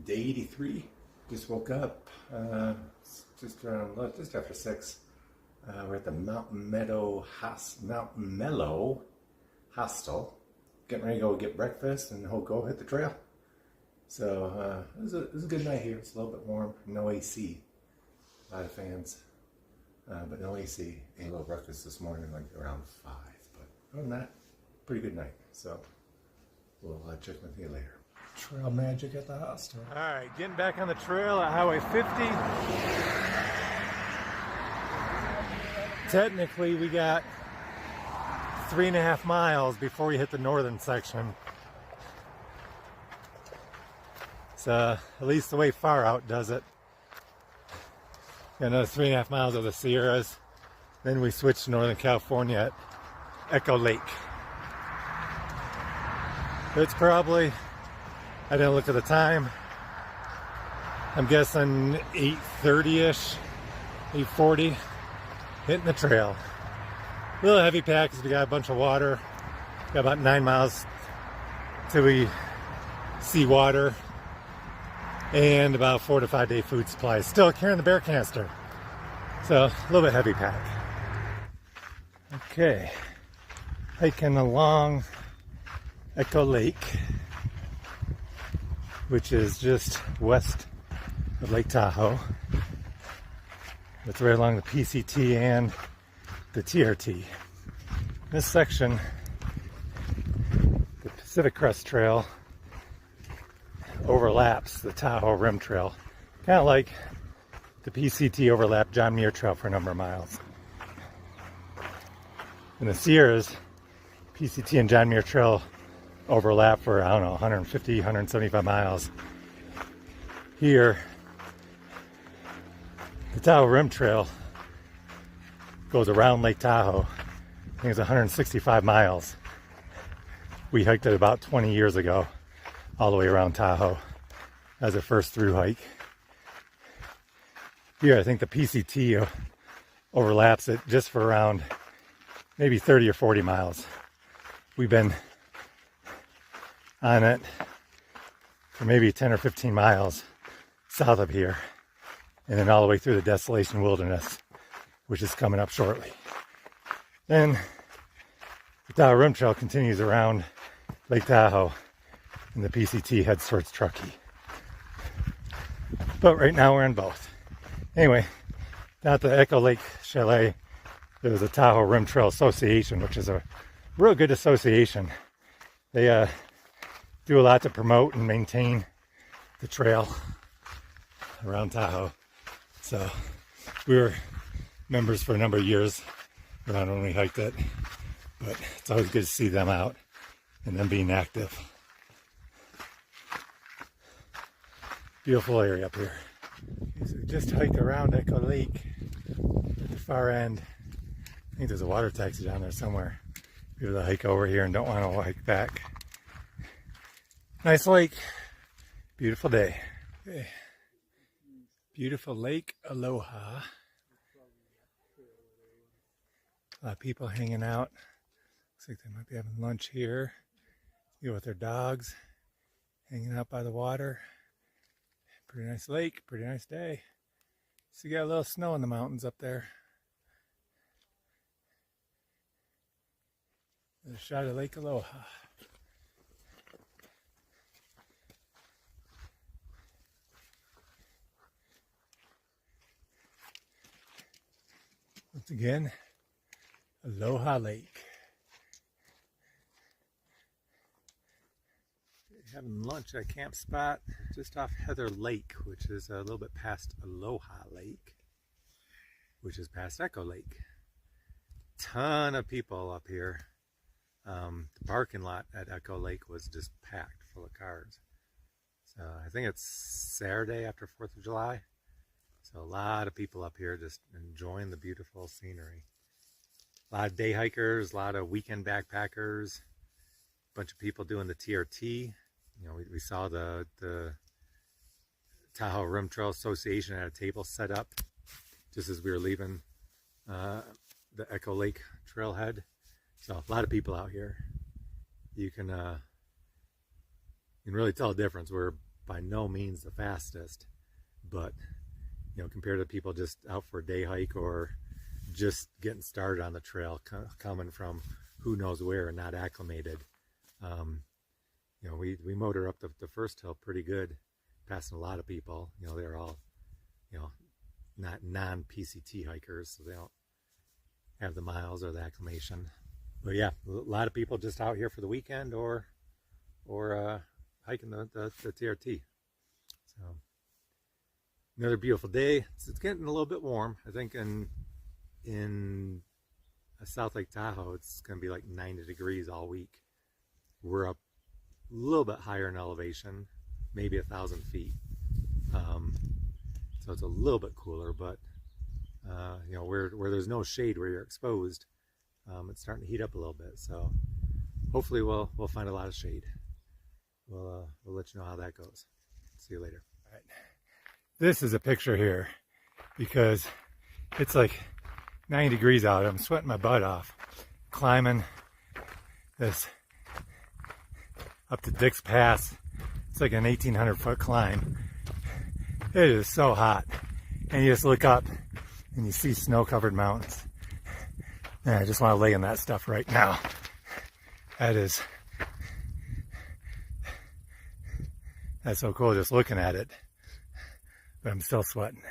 Day 83. Just woke up just around just after 6. We're at the Mountain Mellow Hostel, getting ready to go get breakfast and go hit the trail. So it was a good night here. It's a little bit warm. No AC. A lot of fans, but no AC. Ate a little breakfast this morning, like around 5. But other than that, pretty good night. So we'll check with you later. Trail magic at the hostel. All right, getting back on the trail at Highway 50. Technically, we got 3.5 miles before we hit the northern section. So at least the way Far Out does it. Got another 3.5 miles of the Sierras. Then we switch to Northern California at Echo Lake. It's probably, I didn't look at the time, I'm guessing 8:30ish, 8:40, hitting the trail. A little heavy pack because we got a bunch of water. Got about 9 miles till we see water, and about 4 to 5 day food supplies. Still carrying the bear canister, so a little bit heavy pack. Okay, hiking along Echo Lake, which is just west of Lake Tahoe. It's right along the PCT and the TRT. This section, the Pacific Crest Trail, overlaps the Tahoe Rim Trail, kind of like the PCT overlapped John Muir Trail for a number of miles. In the Sierras, PCT and John Muir Trail overlap for, I don't know, 150, 175 miles. Here, the Tahoe Rim Trail goes around Lake Tahoe. I think it's 165 miles. We hiked it about 20 years ago, all the way around Tahoe as a first through hike. Here, I think the PCT overlaps it just for around maybe 30 or 40 miles. We've been on it for maybe 10 or 15 miles south of here, and then all the way through the Desolation Wilderness, which is coming up shortly. Then the Tahoe Rim Trail continues around Lake Tahoe, and the PCT heads towards Truckee. But right now we're in both. Anyway, down at the Echo Lake Chalet, there's a Tahoe Rim Trail Association, which is a real good association. They do a lot to promote and maintain the trail around Tahoe. So we were members for a number of years around when we hiked it, but it's always good to see them out and them being active. Beautiful area up here. Okay, so we just hiked around Echo Lake at the far end. I think there's a water taxi down there somewhere. People that hike over here and don't want to hike back. Nice lake. Beautiful day. Okay. Beautiful Lake Aloha. A lot of people hanging out. Looks like they might be having lunch here. With their dogs. Hanging out by the water. Pretty nice lake. Pretty nice day. So you got a little snow in the mountains up there. There's a shot of Lake Aloha. Once again, Aloha Lake. Having lunch at a camp spot just off Heather Lake, which is a little bit past Aloha Lake, which is past Echo Lake. Ton of people up here. The parking lot at Echo Lake was just packed full of cars. So I think it's Saturday after 4th of July. So a lot of people up here just enjoying the beautiful scenery. A lot of day hikers, a lot of weekend backpackers, a bunch of people doing the TRT. You know, we saw the Tahoe Rim Trail Association had a table set up just as we were leaving the Echo Lake trailhead. So a lot of people out here. You can really tell a difference. We're by no means the fastest, but you know, compared to people just out for a day hike or just getting started on the trail, coming from who knows where and not acclimated, you know, we motor up the first hill pretty good, passing a lot of people. You know, they're all, you know, not non-PCT hikers, so they don't have the miles or the acclimation. But yeah, a lot of people just out here for the weekend or hiking the TRT. So another beautiful day. It's getting a little bit warm. I think in South Lake Tahoe, it's going to be like 90 degrees all week. We're up a little bit higher in elevation, maybe 1,000 feet. So it's a little bit cooler, but you know, where there's no shade, where you're exposed, it's starting to heat up a little bit. So hopefully we'll find a lot of shade. We'll let you know how that goes. See you later. All right. This is a picture here because it's like 90 degrees out. I'm sweating my butt off climbing this up to Dick's Pass. It's like an 1,800 foot climb. It is so hot, and you just look up and you see snow-covered mountains. And I just want to lay in that stuff right now. That's so cool just looking at it, but I'm still sweating.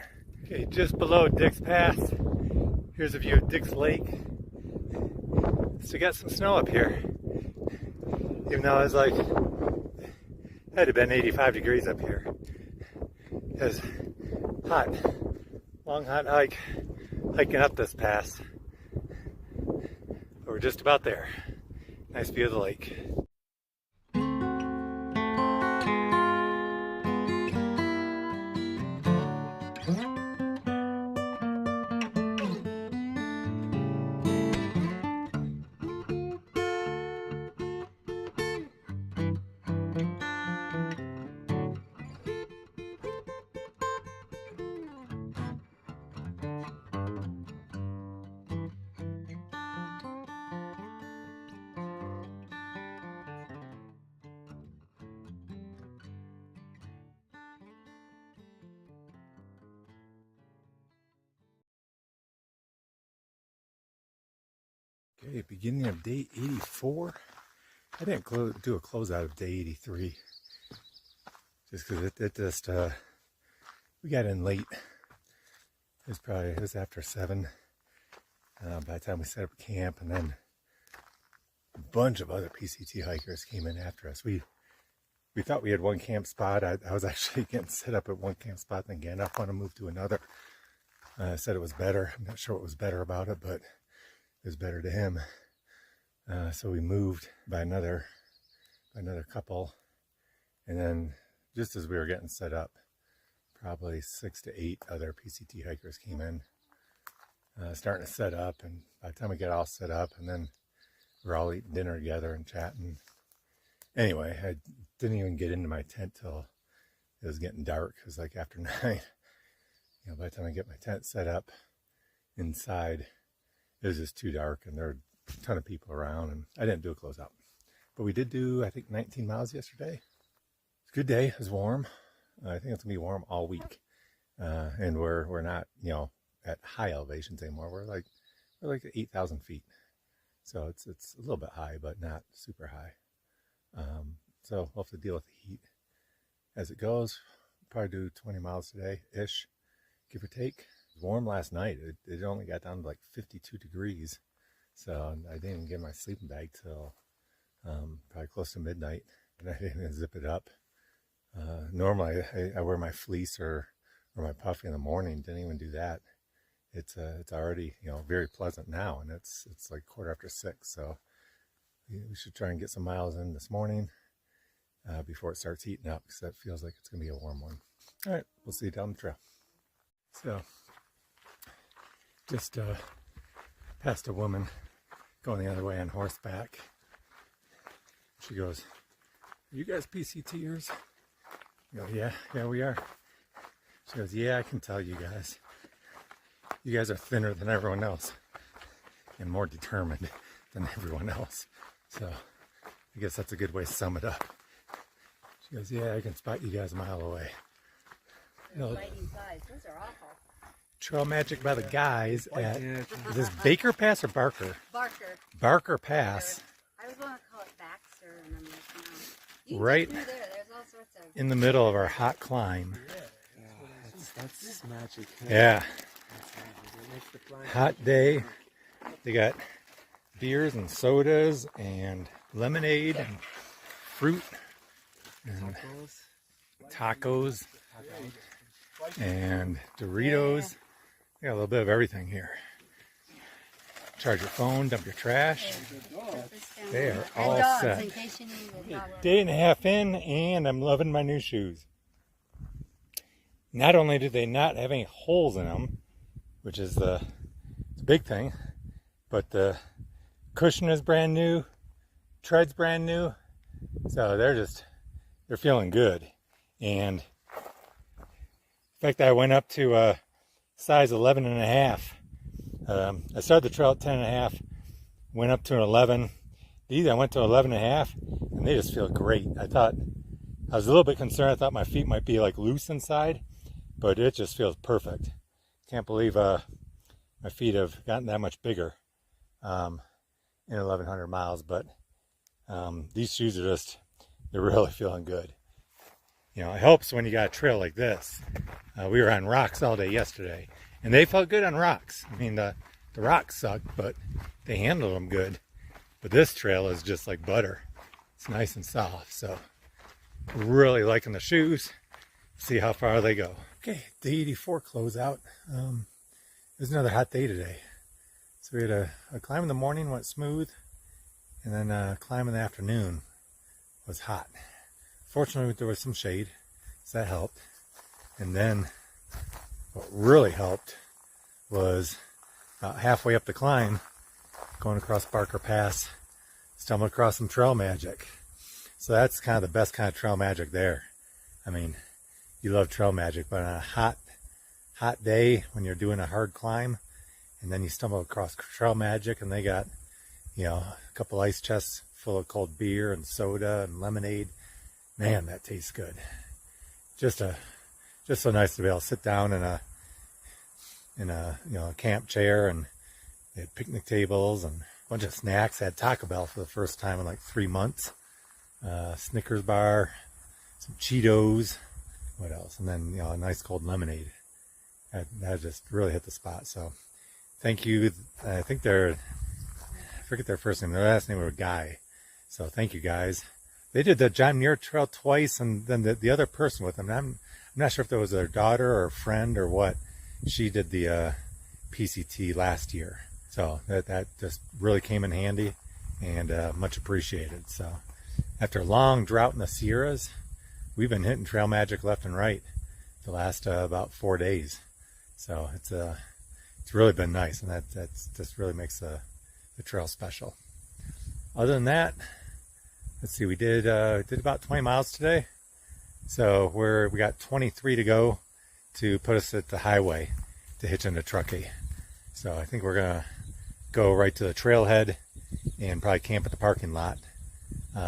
Okay, just below Dick's Pass, here's a view of Dick's Lake. So we got some snow up here, even though it's like, it had to have been 85 degrees up here. It's hot, long hot hike, hiking up this pass. But we're just about there. Nice view of the lake. Okay, beginning of day 84. I didn't do a closeout of day 83 just because it just we got in late. It was after 7 by the time we set up camp, and then a bunch of other PCT hikers came in after us. We thought we had one camp spot. I was actually getting set up at one camp spot, and then Gandalf wanted to move to another. Said it was better. I'm not sure what was better about it, but it was better to him. So we moved by another couple, and then just as we were getting set up, probably 6 to 8 other PCT hikers came in, starting to set up. And by the time we get all set up, and then we're all eating dinner together and chatting. Anyway, I didn't even get into my tent till it was getting dark. It was like after 9. You know, by the time I get my tent set up inside, it was just too dark, and there were a ton of people around, and I didn't do a closeout. But we did do, I think, 19 miles yesterday. It's a good day. It was warm. I think it's gonna be warm all week, and we're not, you know, at high elevations anymore. We're like 8,000 feet, so it's a little bit high, but not super high. So we'll have to deal with the heat as it goes. Probably do 20 miles today ish, give or take. It was warm last night. It only got down to like 52 degrees, so I didn't even get my sleeping bag till probably close to midnight, and I didn't even zip it up. Normally I wear my fleece or my puffy in the morning. Didn't even do that. It's already, you know, very pleasant now, and it's like 6:15, so we should try and get some miles in this morning before it starts heating up, because that feels like it's gonna be a warm one. All right, we'll see you down the trail. So just passed a woman going the other way on horseback. She goes, "Are you guys PCTers?" I go, yeah, we are. She goes, "Yeah, I can tell you guys. You guys are thinner than everyone else and more determined than everyone else." So I guess that's a good way to sum it up. She goes, yeah, I can spot you guys a mile away. Fighting flies. Those are awful. Trail magic by the guys at, is this Baker Pass or Barker? Barker. Barker Pass. I was going to call it Baxter, and I'm like, no. You can Right get through there. There's all sorts of... in the middle of our hot climb. That's magic. Yeah. Hot day. They got beers and sodas and lemonade and fruit and tacos and Doritos. They got a little bit of everything here. Charge your phone, dump your trash. They are all set. In case you need a dog. Day and a half in, and I'm loving my new shoes. Not only do they not have any holes in them, which is the big thing, but the cushion is brand new, tread's brand new, so they're feeling good. And in fact, I went up to size 11 and a half. I started the trail at 10 and a half, went up to an 11. These I went to 11 and a half, and they just feel great. I was a little bit concerned. I thought my feet might be like loose inside, but it just feels perfect. Can't believe my feet have gotten that much bigger in 1,100 miles, but these shoes are they're really feeling good. You know, it helps when you got a trail like this. We were on rocks all day yesterday, and they felt good on rocks. I mean, the rocks sucked, but they handled them good. But this trail is just like butter. It's nice and soft, so really liking the shoes. See how far they go. Okay, day 84 closeout. It was another hot day today. So we had a climb in the morning, went smooth, and then a climb in the afternoon was hot. Fortunately, there was some shade, so that helped. And then what really helped was about halfway up the climb, going across Barker Pass, stumbled across some trail magic. So that's kind of the best kind of trail magic there. I mean, you love trail magic, but on a hot day when you're doing a hard climb, and then you stumble across trail magic, and they got, you know, a couple ice chests full of cold beer and soda and lemonade. Man, that tastes good. Just so nice to be able to sit down in a a camp chair, and they had picnic tables and a bunch of snacks. I had Taco Bell for the first time in like 3 months. Snickers bar, some Cheetos, what else? And then, you know, a nice cold lemonade. That just really hit the spot. So thank you. I think I forget their first name. Their last name was Guy. So thank you guys. They did the John Muir Trail twice, and then the other person with them. I'm not sure if that was their daughter or a friend or what. She did the PCT last year. So that just really came in handy, and much appreciated. So after a long drought in the Sierras, we've been hitting trail magic left and right the last about 4 days. So it's really been nice, and that just really makes the trail special. Other than that, let's see, we did about 20 miles today. So we got 23 to go to put us at the highway to hitch into Truckee. So I think we're gonna go right to the trailhead and probably camp at the parking lot.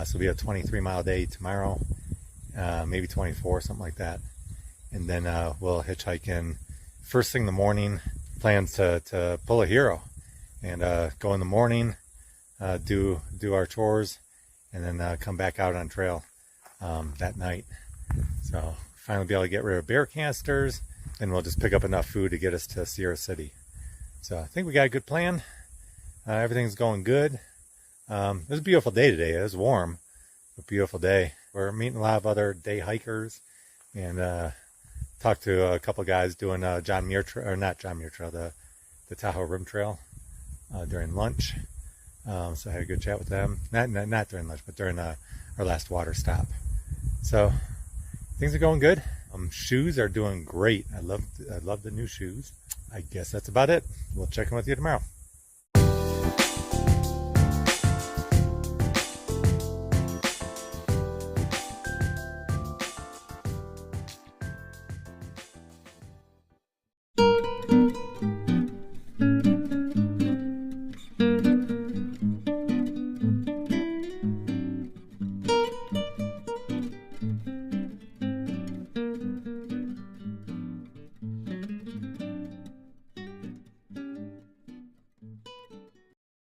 So we have a 23-mile day tomorrow, maybe 24, something like that. And then we'll hitchhike in first thing in the morning. Plans to pull a hero and go in the morning, do our chores, and then come back out on trail that night. So finally be able to get rid of bear canisters, and we'll just pick up enough food to get us to Sierra City. So I think we got a good plan. Everything's going good. It was a beautiful day today. It was warm, a beautiful day. We're meeting a lot of other day hikers, and talked to a couple guys doing John Muir Trail, or not John Muir Trail, the Tahoe Rim Trail during lunch. So I had a good chat with them. Not during lunch, but during our last water stop. So things are going good. Shoes are doing great. I love the new shoes. I guess that's about it. We'll check in with you tomorrow.